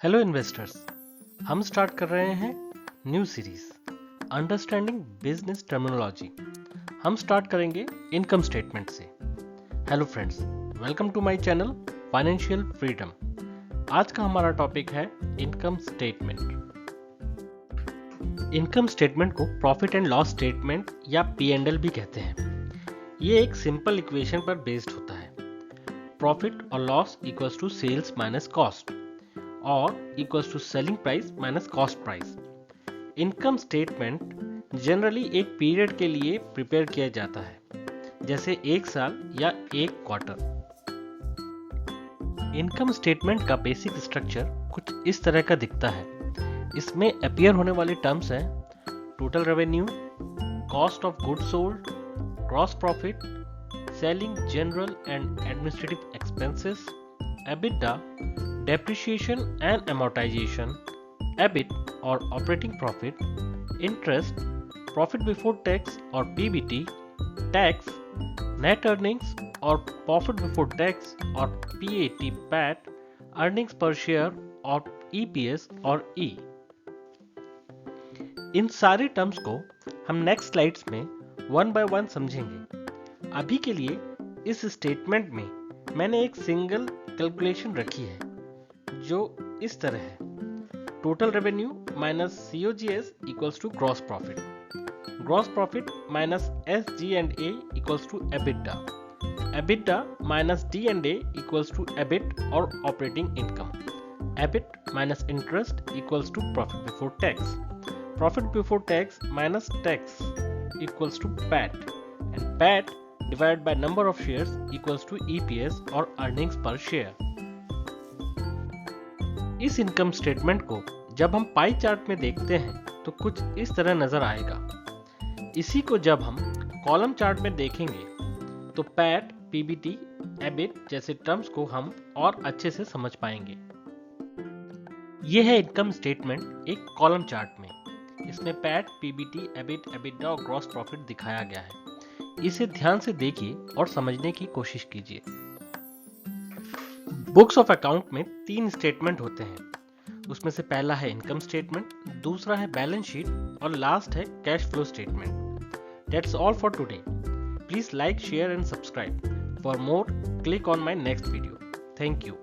Hello investors, हम start कर रहे हैं new series understanding business terminology. हम स्टार्ट करेंगे इनकम स्टेटमेंट से। Hello friends, welcome to my channel financial freedom. आज का हमारा टॉपिक है इनकम स्टेटमेंट। इनकम स्टेटमेंट को प्रॉफिट एंड लॉस स्टेटमेंट या P&L भी कहते हैं। ये एक सिंपल इक्वेशन पर बेस्ड होता है। प्रॉफिट और loss equals to sales minus cost और equals to selling price minus cost price. Income statement generally एक पीरियड के लिए प्रिपेयर किया जाता है, जैसे एक साल या एक क्वार्टर। इनकम स्टेटमेंट का बेसिक स्ट्रक्चर कुछ इस तरह का दिखता है। इसमें अपीयर होने वाले टर्म्स हैं total revenue, cost of goods sold, gross profit, selling general and administrative expenses, EBITDA, depreciation and amortization, EBIT or operating profit, interest, profit before tax or PBT, tax, net earnings or profit before tax or PAT, earnings per share or EPS और E। इन सारे terms को हम next slides में one by one समझेंगे। अभी के लिए इस स्टेटमेंट में मैंने एक सिंगल कैलकुलेशन रखी है जो इस तरह है। Total revenue minus COGS equals to gross profit, gross profit minus SG&A equals to EBITDA minus D&A equals to EBIT और operating income, EBIT minus interest equals to profit before tax, profit before tax minus tax equals to PAT and PAT divided by number of shares equals to EPS और earnings per share। इस income statement को जब हम pie chart में देखते हैं तो कुछ इस तरह नजर आएगा। इसी को जब हम कॉलम चार्ट में देखेंगे तो PAT, PBT, EBIT जैसे टर्म्स को हम और अच्छे से समझ पाएंगे। यह है इनकम स्टेटमेंट एक कॉलम चार्ट में। इसमें PAT, PBT, EBIT, EBITDA और ग्रॉस प्रॉफिट दिखाया गया है। इसे ध्यान से देखिए और समझने की कोशिश कीजिए। बुक्स ऑफ अकाउंट में 3 स्टेटमेंट होते हैं। उसमें से पहला है इनकम स्टेटमेंट, दूसरा है बैलेंस शीट और लास्ट है cash flow statement. That's all for today. Please like, share and subscribe. For more, click on my next video. Thank you.